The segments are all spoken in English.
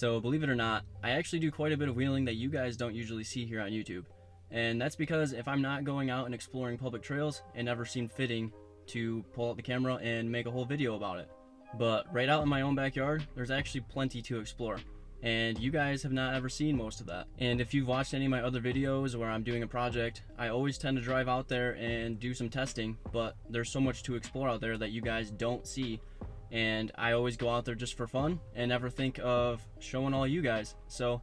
So believe it or not, I actually do quite a bit of wheeling that you guys don't usually see here on YouTube. And that's because if I'm not going out and exploring public trails, it never seemed fitting to pull out the camera and make a whole video about it. But right out in my own backyard, there's actually plenty to explore. And you guys have not ever seen most of that. And if you've watched any of my other videos where I'm doing a project, I always tend to drive out there and do some testing, but there's so much to explore out there that you guys don't see. And I always go out there just for fun and never think of showing all you guys. So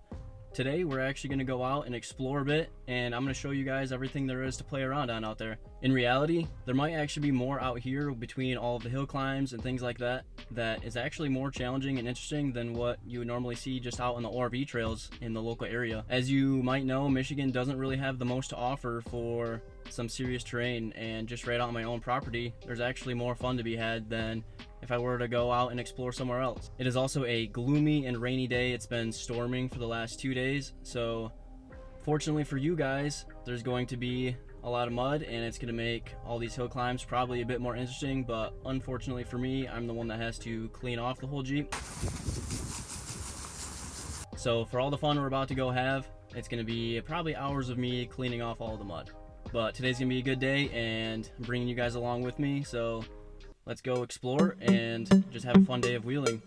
today we're actually going to go out and explore a bit, and I'm going to show you guys everything there is to play around on out there. In reality, there might actually be more out here between all of the hill climbs and things like that that is actually more challenging and interesting than what you would normally see just out on the ORV trails in the local area. As you might know, Michigan doesn't really have the most to offer for some serious terrain, and just right out on my own property, there's actually more fun to be had than if I were to go out and explore somewhere else. It is also a gloomy and rainy day. It's been storming for the last 2 days, so fortunately for you guys, there's going to be a lot of mud, and it's going to make all these hill climbs probably a bit more interesting, but unfortunately for me, I'm the one that has to clean off the whole Jeep. So for all the fun we're about to go have, it's going to be probably hours of me cleaning off all the mud. But today's going to be a good day, and I'm bringing you guys along with me, so let's go explore and just have a fun day of wheeling.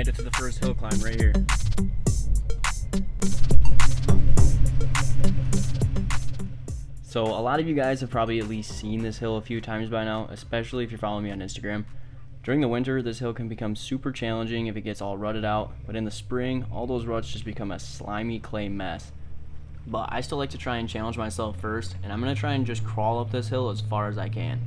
To the first hill climb right here. So a lot of you guys have probably at least seen this hill a few times by now, especially if you're following me on Instagram. During the winter, this hill can become super challenging if it gets all rutted out, but in the spring, all those ruts just become a slimy clay mess. But I still like to try and challenge myself first, and I'm going to try and just crawl up this hill as far as I can.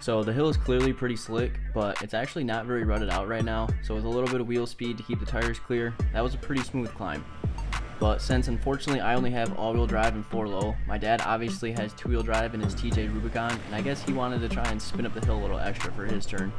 So the hill is clearly pretty slick, but it's actually not very rutted out right now, so with a little bit of wheel speed to keep the tires clear, that was a pretty smooth climb. But since unfortunately I only have all-wheel drive and 4-low, my dad obviously has 2-wheel drive in his TJ Rubicon, and I guess he wanted to try and spin up the hill a little extra for his turn.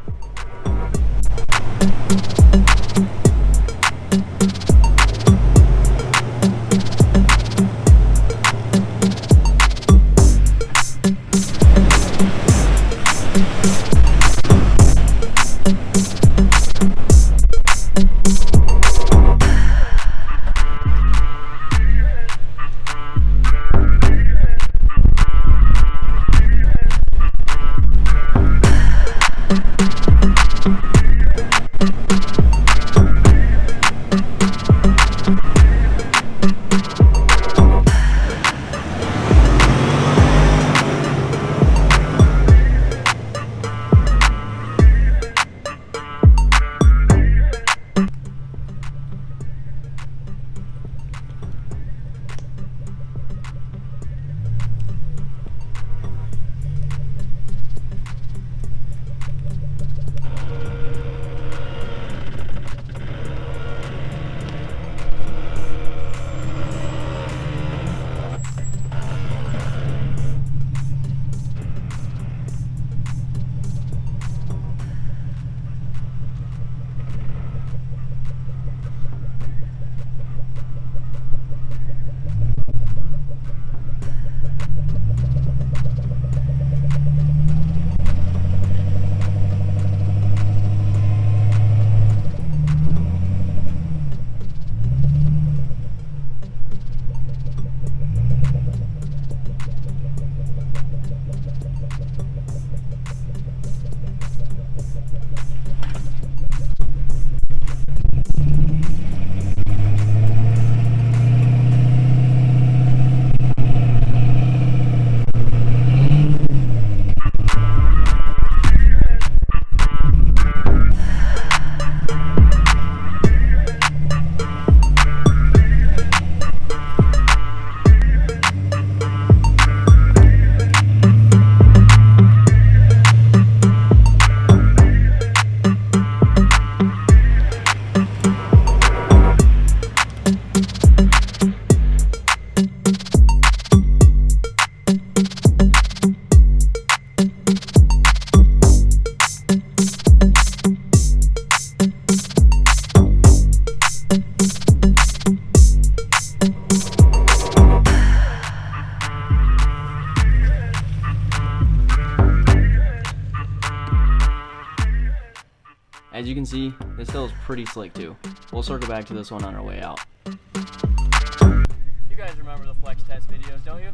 you can see, this hill is pretty slick too. We'll circle back to this one on our way out. You guys remember the flex test videos, don't you?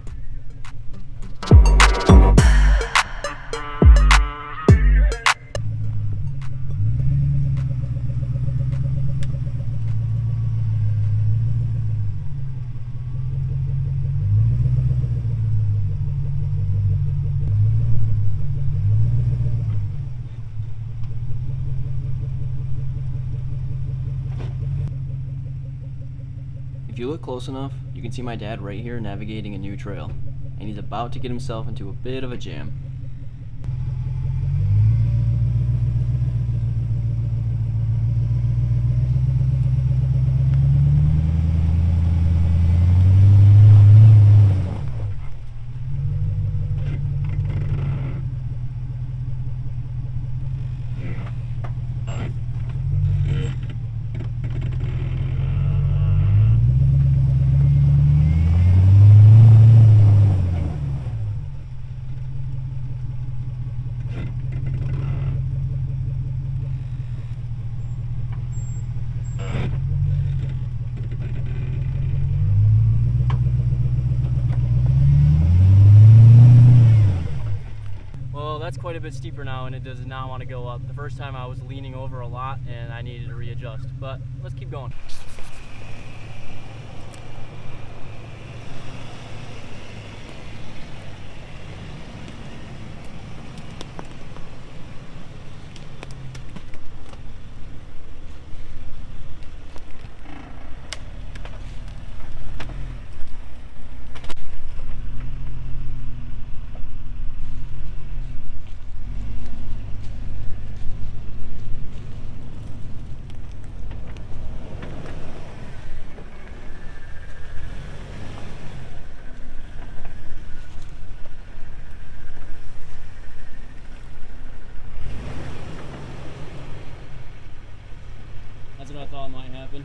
If you look close enough, you can see my dad right here navigating a new trail, and he's about to get himself into a bit of a jam. That's quite a bit steeper now, and it does not want to go up. The first time I was leaning over a lot and I needed to readjust, but let's keep going. That's what I thought might happen.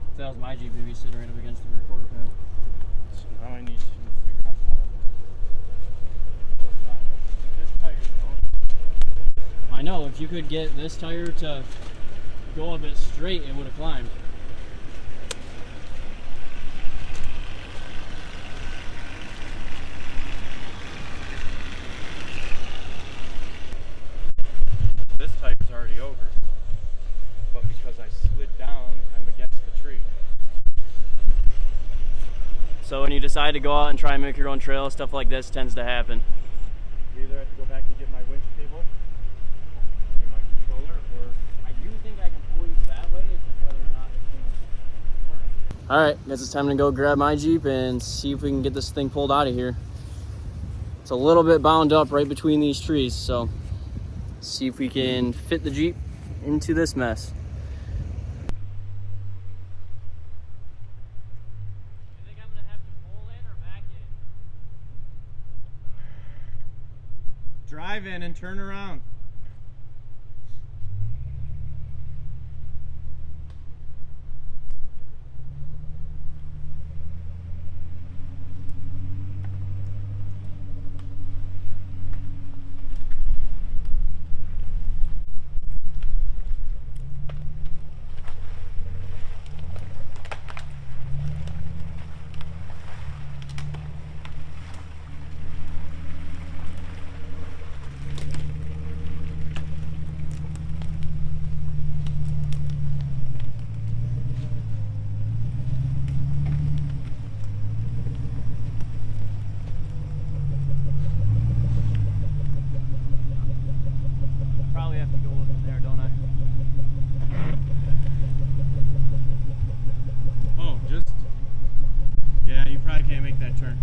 If that was my Jeep, we'd be sitting right up against the recorder pad. So now I need to figure out how to... This tire's going. I know, if you could get this tire to go a bit straight, it would have climbed. This tire's already over. But because I slid down, I'm against the tree. So when you decide to go out and try and make your own trail, stuff like this tends to happen. You either have to go back and get my winch cable, and my controller, or... I do think I can pull you that way, it's just whether or not it's going to work. Alright, guess it's time to go grab my Jeep and see if we can get this thing pulled out of here. It's a little bit bound up right between these trees, so see if we can fit the Jeep into this mess. Drive in and turn around. Probably have to go up in there, don't I? Oh, just... Yeah, you probably can't make that turn.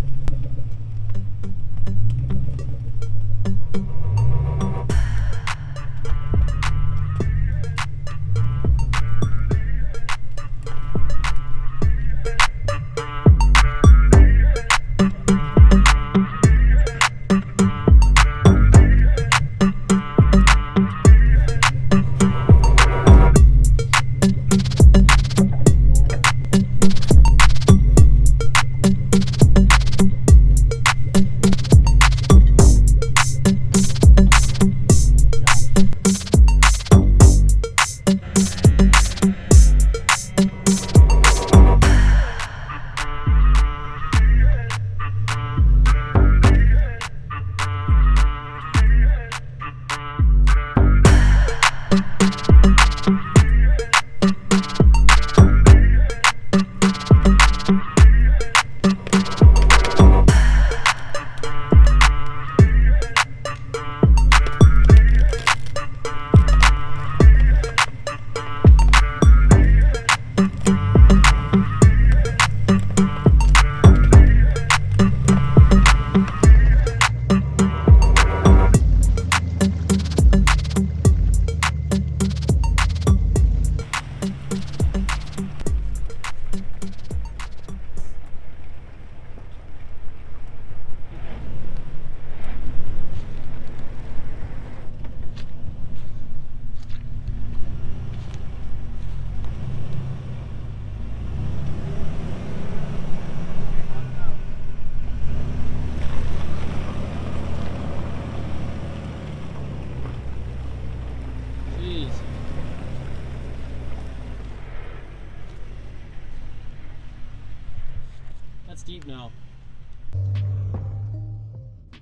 That's deep now.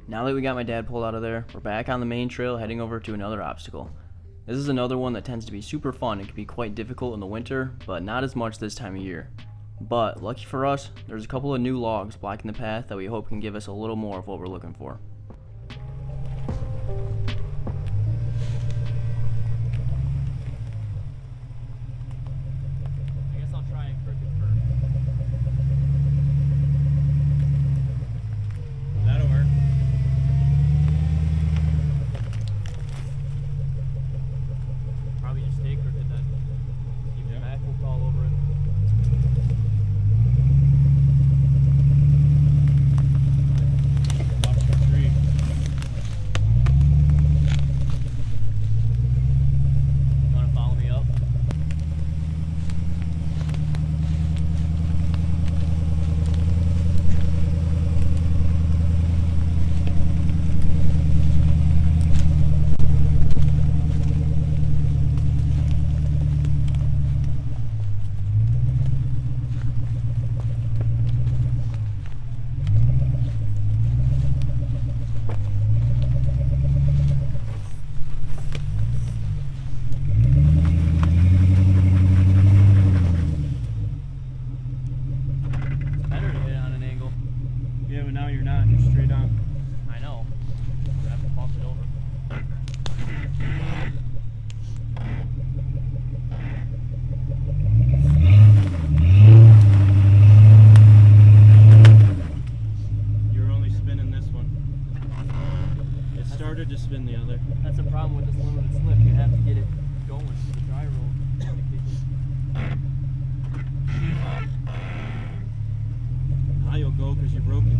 Now that we got my dad pulled out of there, we're back on the main trail heading over to another obstacle. This is another one that tends to be super fun and can be quite difficult in the winter, but not as much this time of year. But lucky for us, there's a couple of new logs blocking the path that we hope can give us a little more of what we're looking for. I guess I'll try and crooked first. That'll work. Probably just stay crooked then. Keep the back hooked all over it. Watch the tree. Want to follow me up? Yeah, but now you're not. You're straight on. I know. I'm gonna have to bump it over. You're only spinning this one. It started to spin the other. That's a problem with this limited slip. You have to get it going to the dry roll. Now you'll go because you broke it.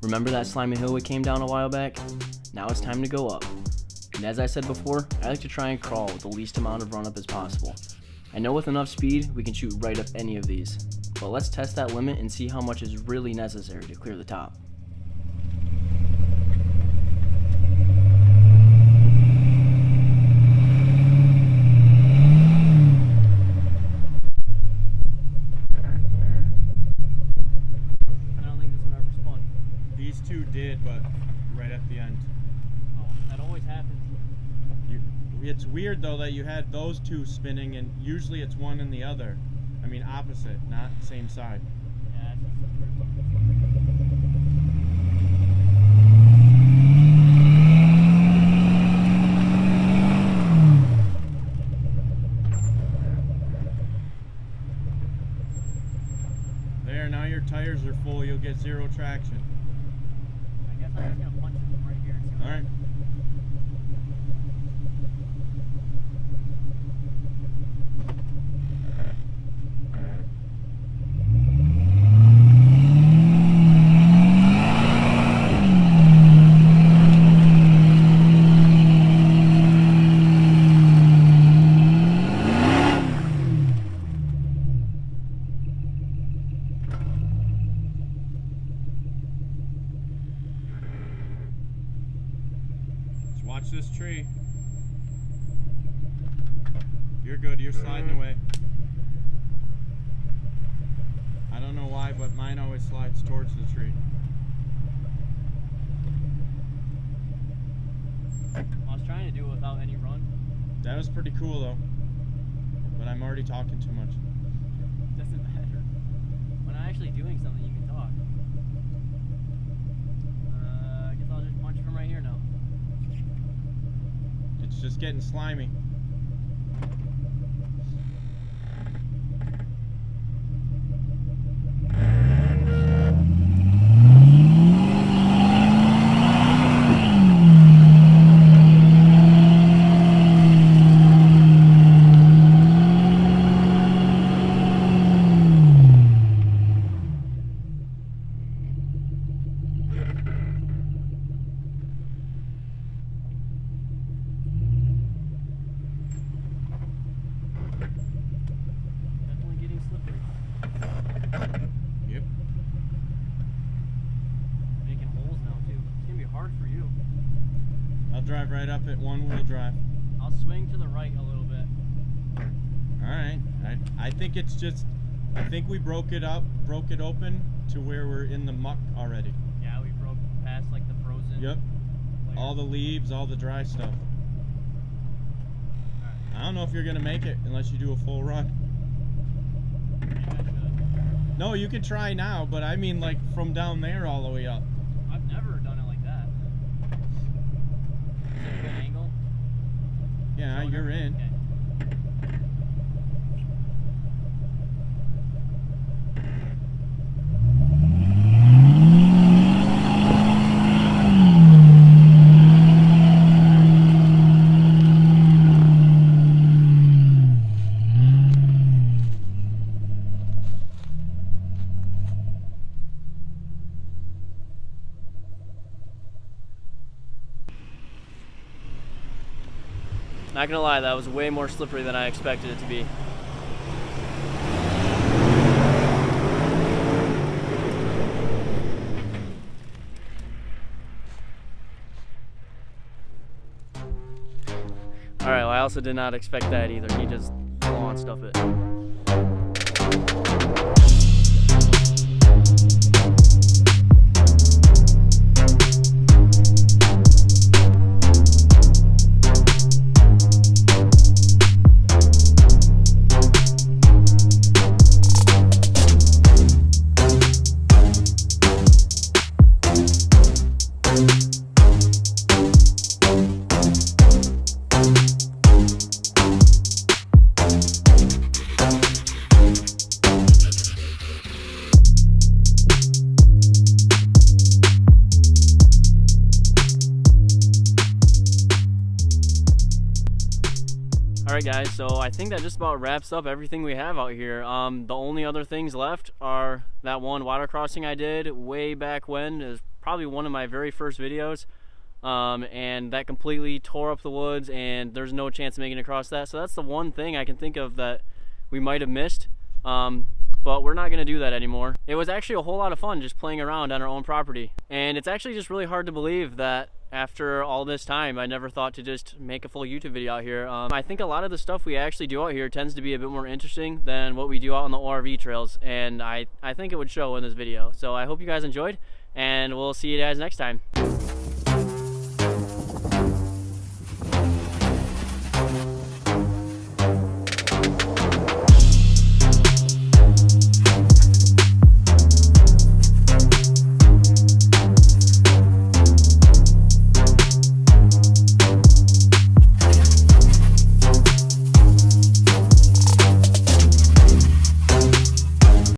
Remember that slimy hill we came down a while back? Now it's time to go up. And as I said before, I like to try and crawl with the least amount of run-up as possible. I know with enough speed, we can shoot right up any of these. But let's test that limit and see how much is really necessary to clear the top. I don't think this one ever spun. These two did, but right at the end. Oh, that always happens. It's weird though that you had those two spinning, and usually it's one and the other. I mean opposite, not same side. Yeah, there, now your tires are full, you'll get zero traction. I guess I'm just gonna punch it right here and see what Alright. Watch this tree. You're good, you're sliding away. I don't know why, but mine always slides towards the tree. I was trying to do it without any run. That was pretty cool though. But I'm already talking too much. Doesn't matter. When I'm actually doing something, you can talk. I guess I'll just punch from right here now. It's just getting slimy. Yep. Making holes now too. It's gonna be hard for you. I'll drive right up it, one-wheel drive. I'll swing to the right a little bit. Alright. I think it's just, I think we broke it open to where we're in the muck already. Yeah, we broke past like the frozen. Yep. layer. All the leaves, all the dry stuff. Alright. I don't know if you're gonna make it unless you do a full run. Maybe I should. No, you can try now, but I mean like from down there all the way up. I've never done it like that. Is it a good angle? Yeah, So you're in. Okay. Not gonna lie, that was way more slippery than I expected it to be. Alright, well, I also did not expect that either. He just full on stuff it. Alright guys, so I think that just about wraps up everything we have out here. The only other things left are that one water crossing I did way back when. It was probably one of my very first videos. And that completely tore up the woods and there's no chance of making it across that. So that's the one thing I can think of that we might have missed. But we're not going to do that anymore. It was actually a whole lot of fun just playing around on our own property. And it's actually just really hard to believe that after all this time, I never thought to just make a full YouTube video out here. I think a lot of the stuff we actually do out here tends to be a bit more interesting than what we do out on the ORV trails. And I think it would show in this video. So I hope you guys enjoyed, and we'll see you guys next time.